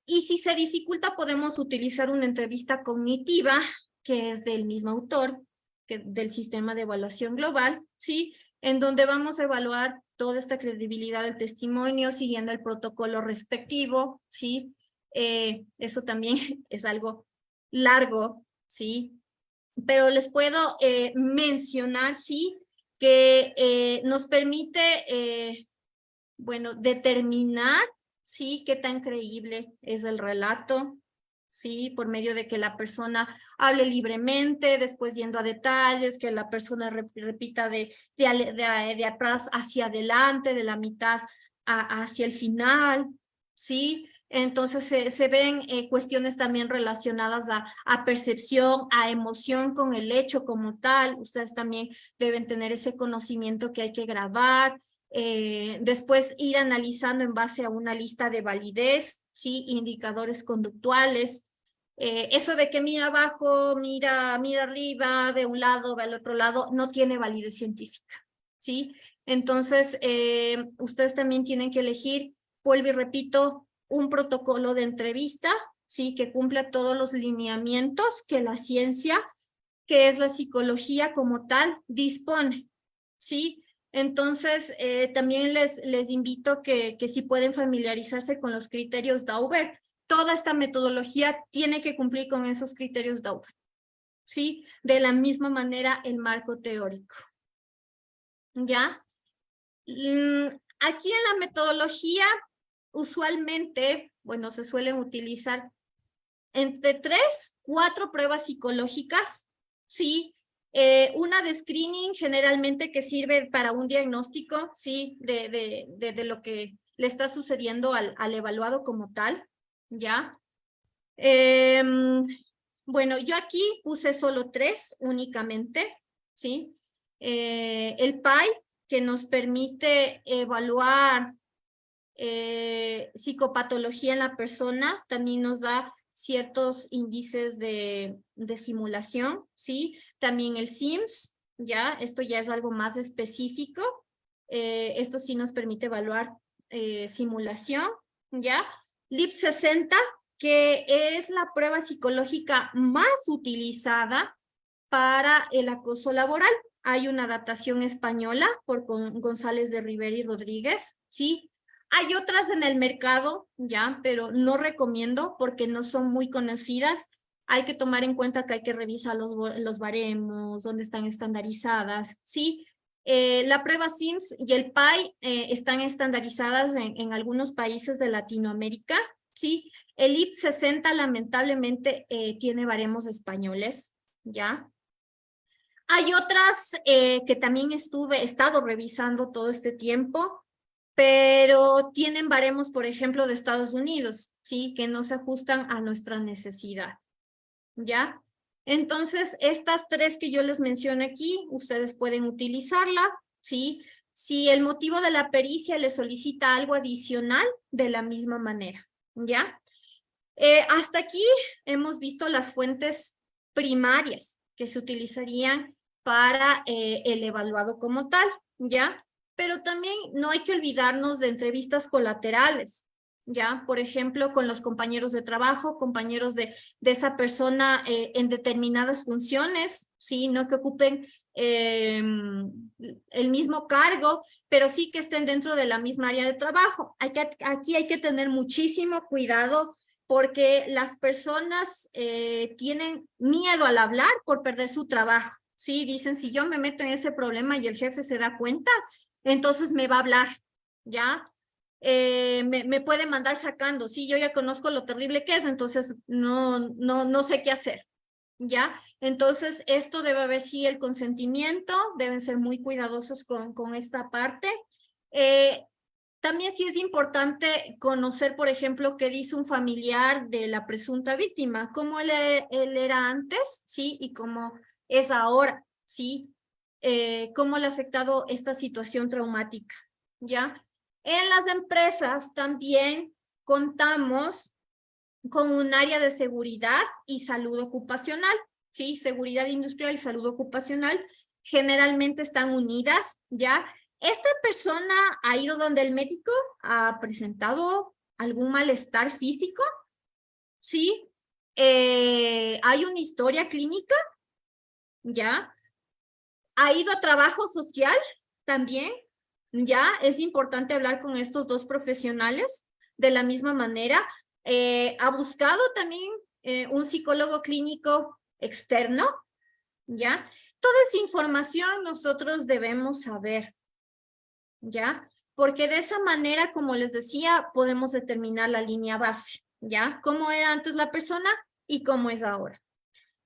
Y si se dificulta, podemos utilizar una entrevista cognitiva, que es del mismo autor, del sistema de evaluación global, ¿sí? En donde vamos a evaluar toda esta credibilidad del testimonio siguiendo el protocolo respectivo, ¿sí? Eso también es algo largo, ¿sí? Pero les puedo mencionar, sí, que nos permite, bueno, determinar, sí, qué tan creíble es el relato, sí, por medio de que la persona hable libremente, después yendo a detalles, que la persona repita de atrás hacia adelante, de la mitad hacia el final, ¿sí? Entonces se ven cuestiones también relacionadas a percepción, a emoción con el hecho como tal. Ustedes también deben tener ese conocimiento que hay que grabar. Después ir analizando en base a una lista de validez, ¿sí? Indicadores conductuales. Eso de que mira abajo, mira arriba, ve un lado, ve al otro lado, no tiene validez científica, ¿sí? Entonces, ustedes también tienen que elegir, vuelvo y repito, un protocolo de entrevista, ¿sí? Que cumpla todos los lineamientos que la ciencia, que es la psicología como tal, dispone, ¿sí? Entonces, también les invito que si pueden familiarizarse con los criterios Dauber, toda esta metodología tiene que cumplir con esos criterios Dauber, ¿sí? De la misma manera el marco teórico, ¿ya? Aquí en la metodología, usualmente, bueno, se suelen utilizar entre 3, 4 pruebas psicológicas, ¿sí? Una de screening generalmente que sirve para un diagnóstico, ¿sí? De lo que le está sucediendo al evaluado como tal, ¿ya? Bueno, yo aquí puse solo 3 únicamente, ¿sí? El PAI, que nos permite evaluar psicopatología en la persona, también nos da ciertos índices de simulación, ¿sí? También el SIMS, ¿ya? Esto ya es algo más específico. Esto sí nos permite evaluar simulación, ¿ya? LIP60, que es la prueba psicológica más utilizada para el acoso laboral. Hay una adaptación española por González de Rivera y Rodríguez, ¿sí? Hay otras en el mercado, ya, pero no recomiendo porque no son muy conocidas. Hay que tomar en cuenta que hay que revisar los baremos, dónde están estandarizadas, ¿sí? La prueba SIMS y el PAI están estandarizadas en algunos países de Latinoamérica, ¿sí? El IP60 lamentablemente tiene baremos españoles, ¿ya? Hay otras que también he estado revisando todo este tiempo, pero tienen baremos, por ejemplo, de Estados Unidos, ¿sí? Que no se ajustan a nuestra necesidad, ¿ya? Entonces, estas 3 que yo les menciono aquí, ustedes pueden utilizarla, ¿sí? Si el motivo de la pericia le solicita algo adicional, de la misma manera, ¿ya? Hasta aquí hemos visto las fuentes primarias que se utilizarían para el evaluado como tal, ¿ya? Pero también no hay que olvidarnos de entrevistas colaterales, ¿ya? Por ejemplo, con los compañeros de trabajo, compañeros de esa persona en determinadas funciones, ¿sí? No que ocupen el mismo cargo, pero sí que estén dentro de la misma área de trabajo. Aquí hay que tener muchísimo cuidado porque las personas tienen miedo al hablar por perder su trabajo, ¿sí? Dicen, si yo me meto en ese problema y el jefe se da cuenta, entonces me va a hablar, ¿ya? Me puede mandar sacando, sí, yo ya conozco lo terrible que es, entonces no sé qué hacer, ¿ya? Entonces, esto debe haber, sí, el consentimiento, deben ser muy cuidadosos con esta parte. También sí es importante conocer, por ejemplo, qué dice un familiar de la presunta víctima, cómo él era antes, ¿sí? Y cómo es ahora, ¿sí? Cómo le ha afectado esta situación traumática, ¿ya? En las empresas también contamos con un área de seguridad y salud ocupacional, ¿sí? Seguridad industrial y salud ocupacional generalmente están unidas, ¿ya? ¿Esta persona ha ido donde el médico? ¿Ha presentado algún malestar físico? ¿Sí? ¿Hay una historia clínica? ¿Ya? ¿Ha ido a trabajo social también? ¿Ya? Es importante hablar con estos dos profesionales de la misma manera. ¿Ha buscado también un psicólogo clínico externo? ¿Ya? Toda esa información nosotros debemos saber, ¿ya? Porque de esa manera, como les decía, podemos determinar la línea base, ¿ya? Cómo era antes la persona y cómo es ahora.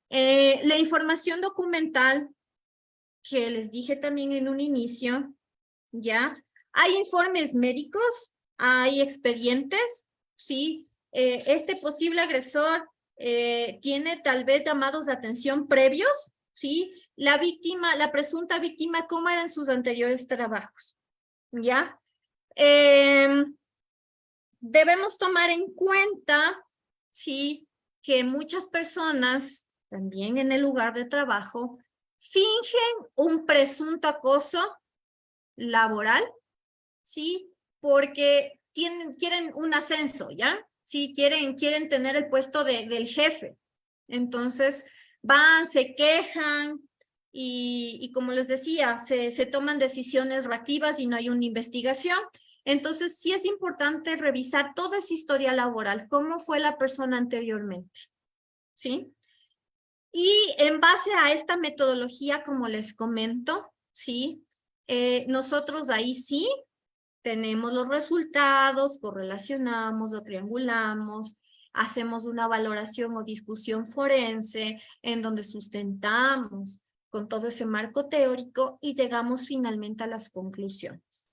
La información documental que les dije también en un inicio, ¿ya? Hay informes médicos, hay expedientes, ¿sí? Este posible agresor tiene tal vez llamados de atención previos, ¿sí? La víctima, la presunta víctima, ¿cómo eran sus anteriores trabajos? ¿Ya? Debemos tomar en cuenta, ¿sí? Que muchas personas, también en el lugar de trabajo, fingen un presunto acoso laboral, ¿sí? Porque quieren un ascenso, ¿ya? Sí, quieren tener el puesto del jefe. Entonces, van, se quejan y como les decía, se toman decisiones reactivas y no hay una investigación. Entonces, sí es importante revisar toda esa historia laboral, cómo fue la persona anteriormente, ¿sí? Y en base a esta metodología, como les comento, ¿sí? Nosotros ahí sí tenemos los resultados, correlacionamos o triangulamos, hacemos una valoración o discusión forense en donde sustentamos con todo ese marco teórico y llegamos finalmente a las conclusiones.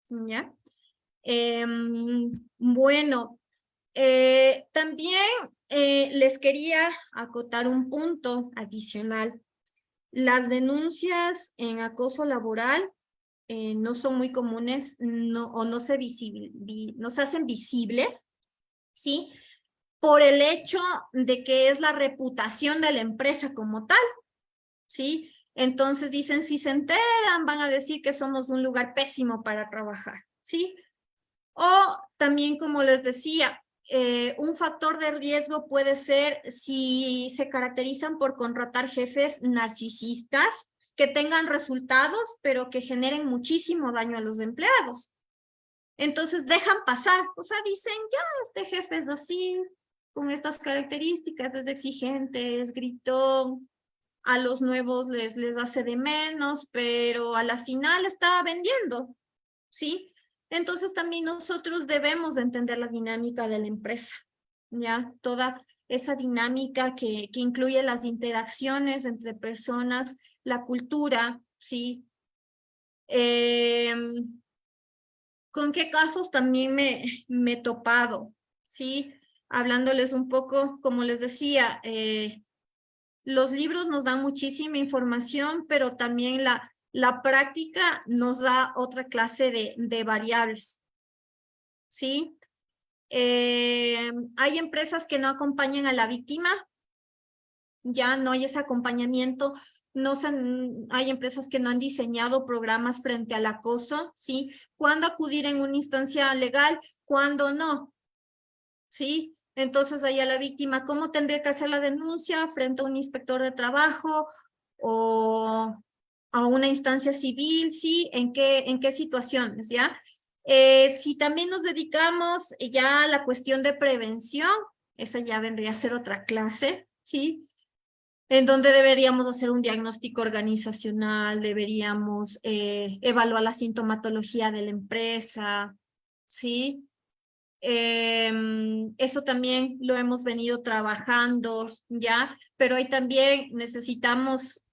¿Ya? Bueno, también les quería acotar un punto adicional. Las denuncias en acoso laboral no son muy comunes o no no se hacen visibles, ¿sí? Por el hecho de que es la reputación de la empresa como tal, ¿sí? Entonces dicen, si se enteran, van a decir que somos un lugar pésimo para trabajar, ¿sí? O también, como les decía, un factor de riesgo puede ser si se caracterizan por contratar jefes narcisistas que tengan resultados, pero que generen muchísimo daño a los empleados. Entonces dejan pasar, o sea, dicen, ya, este jefe es así, con estas características, es exigente, es gritón, a los nuevos les hace de menos, pero a la final está vendiendo, ¿sí? Entonces también nosotros debemos entender la dinámica de la empresa, ¿ya? Toda esa dinámica que incluye las interacciones entre personas, la cultura, ¿sí? ¿Con qué casos también me he topado? ¿Sí? Hablándoles un poco, como les decía, los libros nos dan muchísima información, pero también La práctica nos da otra clase de variables, ¿sí? Hay empresas que no acompañan a la víctima, ya no hay ese acompañamiento, hay empresas que no han diseñado programas frente al acoso, ¿sí? ¿Cuándo acudir en una instancia legal? ¿Cuándo no? ¿Sí? Entonces ahí a la víctima, ¿cómo tendría que hacer la denuncia frente a un inspector de trabajo o a una instancia civil? ¿Sí? ¿En qué situaciones? ¿Ya? Si también nos dedicamos ya a la cuestión de prevención, esa ya vendría a ser otra clase, ¿sí? En donde deberíamos hacer un diagnóstico organizacional, deberíamos evaluar la sintomatología de la empresa, ¿sí? Eso también lo hemos venido trabajando, ¿ya? Pero ahí también necesitamos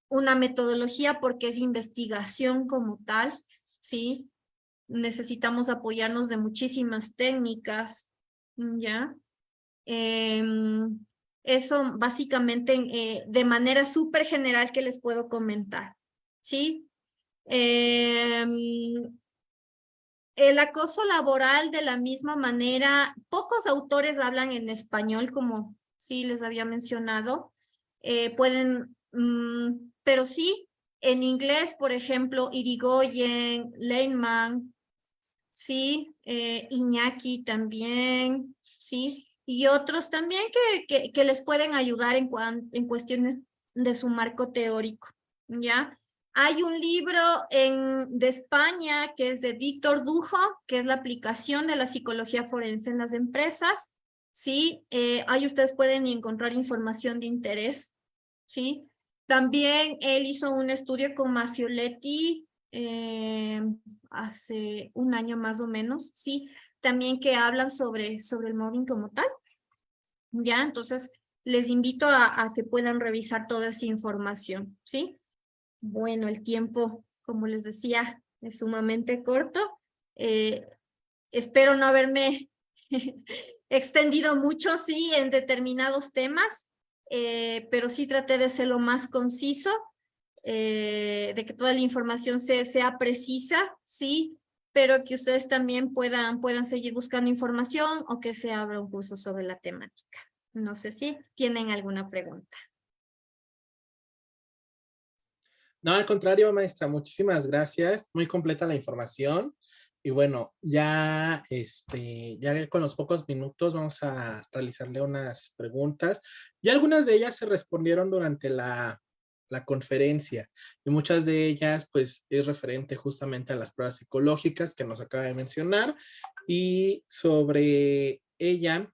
una metodología porque es investigación como tal, ¿sí? Necesitamos apoyarnos de muchísimas técnicas, ¿ya? Eso básicamente de manera súper general que les puedo comentar, ¿sí? El acoso laboral de la misma manera, pocos autores hablan en español, como sí les había mencionado, pero sí, en inglés, por ejemplo, Irigoyen, Lehmann, sí, Iñaki también, sí, y otros también que les pueden ayudar en cuestiones de su marco teórico, ¿ya? Hay un libro de España que es de Víctor Dujo, que es la aplicación de la psicología forense en las empresas, ¿sí? Ahí ustedes pueden encontrar información de interés, ¿sí? También él hizo un estudio con Maffioletti, hace un año más o menos, sí, también que hablan sobre el mobbing como tal, ¿ya? Entonces, les invito a que puedan revisar toda esa información, ¿sí? Bueno, el tiempo, como les decía, es sumamente corto. Eh, Espero no haberme extendido mucho, sí, en determinados temas, pero sí traté de ser lo más conciso, de que toda la información sea precisa, sí, pero que ustedes también puedan seguir buscando información o que se abra un curso sobre la temática. No sé si tienen alguna pregunta. No, al contrario, maestra, muchísimas gracias. Muy completa la información. Y bueno, ya con los pocos minutos vamos a realizarle unas preguntas. Y algunas de ellas se respondieron durante la conferencia. Y muchas de ellas, pues, es referente justamente a las pruebas psicológicas que nos acaba de mencionar. Y sobre ella,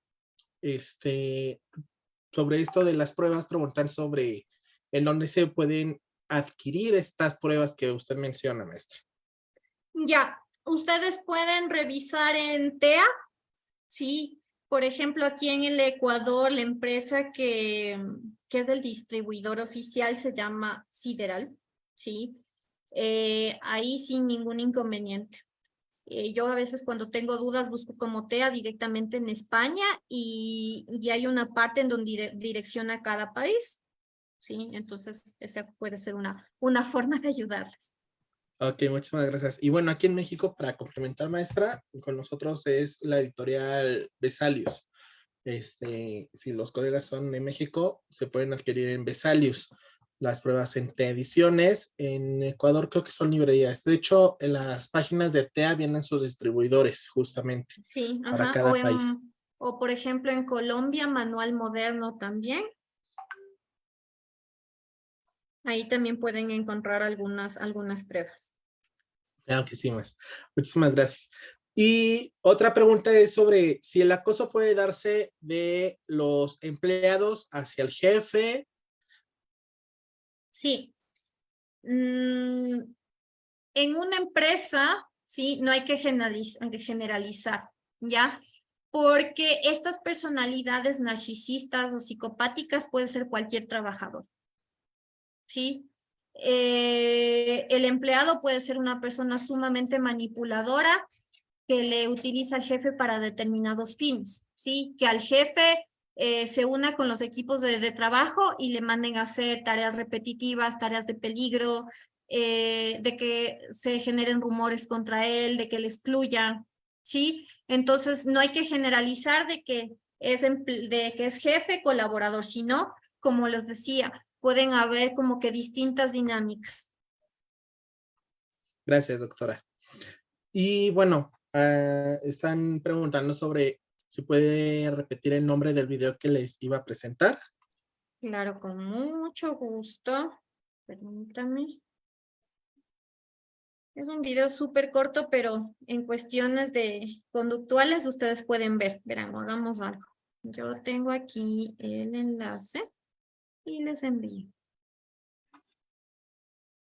sobre esto de las pruebas, preguntar sobre en dónde se pueden adquirir estas pruebas que usted menciona, maestra. Ya, ustedes pueden revisar en TEA, sí. Por ejemplo, aquí en el Ecuador, la empresa que es el distribuidor oficial se llama Sideral, sí. Ahí sin ningún inconveniente. Yo a veces cuando tengo dudas busco como TEA directamente en España y hay una parte en donde direcciona a cada país, sí. Entonces, esa puede ser una forma de ayudarles. Ok, muchísimas gracias. Y bueno, aquí en México, para complementar, maestra, con nosotros es la editorial Vesalius. Si los colegas son de México, se pueden adquirir en Vesalius. Las pruebas en TEA Ediciones. En Ecuador creo que son librerías. De hecho, en las páginas de TEA vienen sus distribuidores, justamente, Sí, para ajá. cada país. O por ejemplo en Colombia, Manual Moderno también. Ahí también pueden encontrar algunas pruebas. Claro que sí, maestra. Muchísimas gracias. Y otra pregunta es sobre si el acoso puede darse de los empleados hacia el jefe. Sí. En una empresa, sí, no hay que generalizar, ¿ya? Porque estas personalidades narcisistas o psicopáticas puede ser cualquier trabajador, ¿sí? El empleado puede ser una persona sumamente manipuladora que le utiliza al jefe para determinados fines, ¿sí? Que al jefe se una con los equipos de trabajo y le manden a hacer tareas repetitivas, tareas de peligro, de que se generen rumores contra él, de que le excluyan, ¿sí? Entonces, no hay que generalizar de que es jefe, colaborador, sino, como les decía, pueden haber como que distintas dinámicas. Gracias, doctora. Y bueno, están preguntando sobre si puede repetir el nombre del video que les iba a presentar. Claro, con mucho gusto. Permítame. Es un video súper corto, pero en cuestiones de conductuales ustedes pueden ver. Verán, hagamos algo. Yo tengo aquí el enlace y les envío.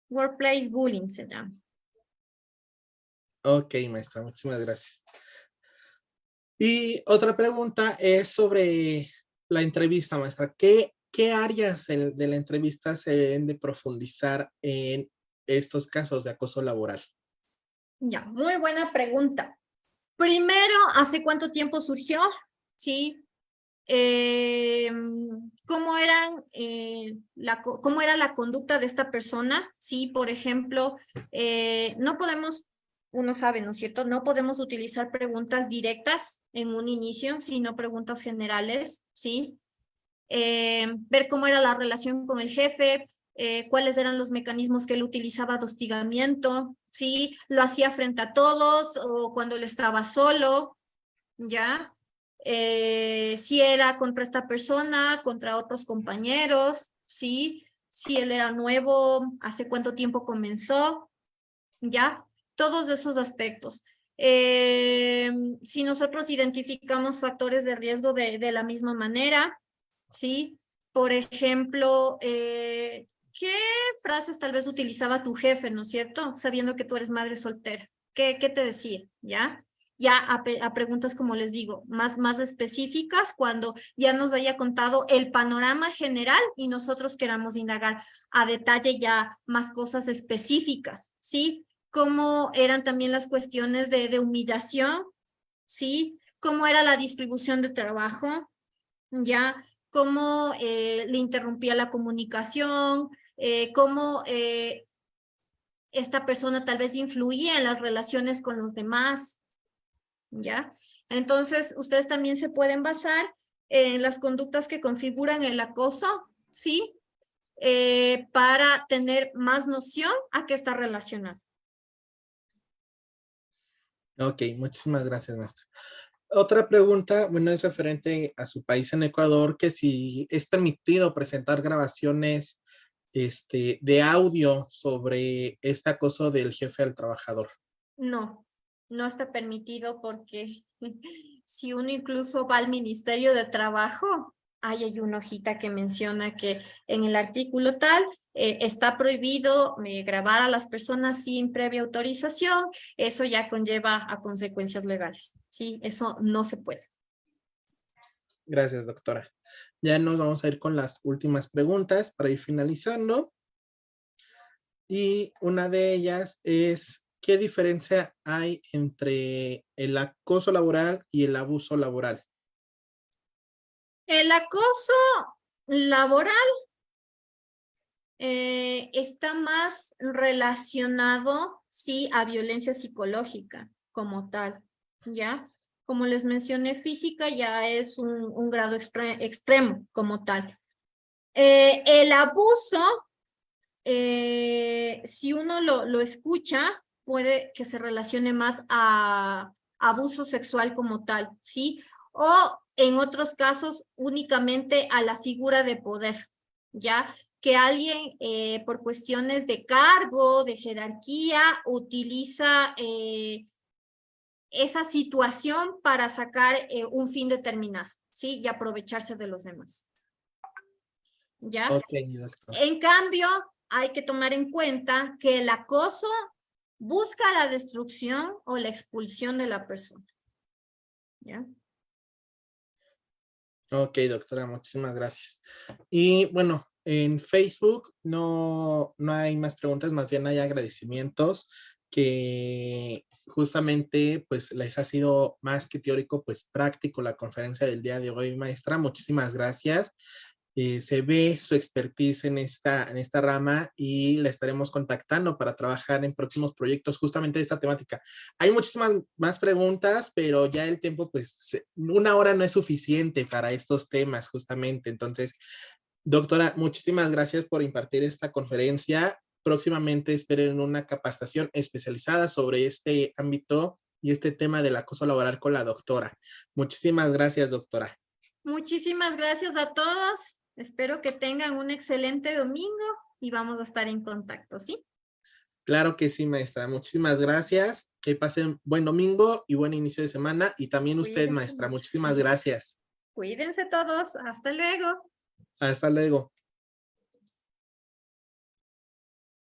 Workplace Bullying se llama. Ok, maestra, muchísimas gracias. Y otra pregunta es sobre la entrevista, maestra. ¿Qué áreas de la entrevista se deben de profundizar en estos casos de acoso laboral? Ya, muy buena pregunta. Primero, ¿hace cuánto tiempo surgió? Sí. ¿Cómo era la conducta de esta persona? Sí, por ejemplo, no podemos, uno sabe, ¿no es cierto? No podemos utilizar preguntas directas en un inicio, sino preguntas generales, ¿sí? Ver cómo era la relación con el jefe, cuáles eran los mecanismos que él utilizaba de hostigamiento, ¿sí? Lo hacía frente a todos o cuando él estaba solo, ¿ya? Si era contra esta persona, contra otros compañeros, ¿sí? Si él era nuevo, hace cuánto tiempo comenzó, ¿ya? Todos esos aspectos. Si nosotros identificamos factores de riesgo de la misma manera, ¿sí? Por ejemplo, ¿qué frases tal vez utilizaba tu jefe, ¿no es cierto? Sabiendo que tú eres madre soltera. ¿Qué te decía? ¿Ya? Ya a preguntas, como les digo, más específicas, cuando ya nos haya contado el panorama general y nosotros queramos indagar a detalle ya más cosas específicas, ¿sí? Cómo eran también las cuestiones de humillación, ¿sí? Cómo era la distribución de trabajo, ¿ya? Cómo le interrumpía la comunicación, cómo esta persona tal vez influía en las relaciones con los demás, ¿ya? Entonces, ustedes también se pueden basar en las conductas que configuran el acoso, ¿sí? Para tener más noción a qué está relacionado. Ok, muchísimas gracias, maestra. Otra pregunta, bueno, es referente a su país en Ecuador, que si es permitido presentar grabaciones de audio sobre este acoso del jefe al trabajador. No, no está permitido porque si uno incluso va al Ministerio de Trabajo, hay una hojita que menciona que en el artículo tal está prohibido grabar a las personas sin previa autorización. Eso ya conlleva a consecuencias legales. Sí, eso no se puede. Gracias, doctora. Ya nos vamos a ir con las últimas preguntas para ir finalizando. Y una de ellas es, ¿qué diferencia hay entre el acoso laboral y el abuso laboral? El acoso laboral está más relacionado, sí, a violencia psicológica como tal, ¿ya? Como les mencioné, física ya es un grado extremo como tal. El abuso, si uno lo escucha, puede que se relacione más a abuso sexual como tal, ¿sí? O en otros casos únicamente a la figura de poder, ¿ya? Que alguien por cuestiones de cargo, de jerarquía, utiliza esa situación para sacar un fin determinado, ¿sí? Y aprovecharse de los demás, ¿ya? Ok, doctor. En cambio, hay que tomar en cuenta que el acoso busca la destrucción o la expulsión de la persona, ¿ya? Ok, doctora, muchísimas gracias. Y bueno, en Facebook no hay más preguntas, más bien hay agradecimientos que justamente pues les ha sido más que teórico, pues práctico la conferencia del día de hoy, maestra. Muchísimas gracias. se ve su expertise en esta rama y la estaremos contactando para trabajar en próximos proyectos justamente de esta temática. Hay muchísimas más preguntas, pero ya el tiempo, pues, una hora no es suficiente para estos temas justamente. Entonces, doctora, muchísimas gracias por impartir esta conferencia. Próximamente esperen una capacitación especializada sobre este ámbito y este tema del acoso laboral con la doctora. Muchísimas gracias, doctora. Muchísimas gracias a todos. Espero que tengan un excelente domingo y vamos a estar en contacto, ¿sí? Claro que sí, maestra. Muchísimas gracias. Que pasen buen domingo y buen inicio de semana. Y también usted, Cuídense maestra. mucho. Muchísimas gracias. Cuídense todos. Hasta luego. Hasta luego.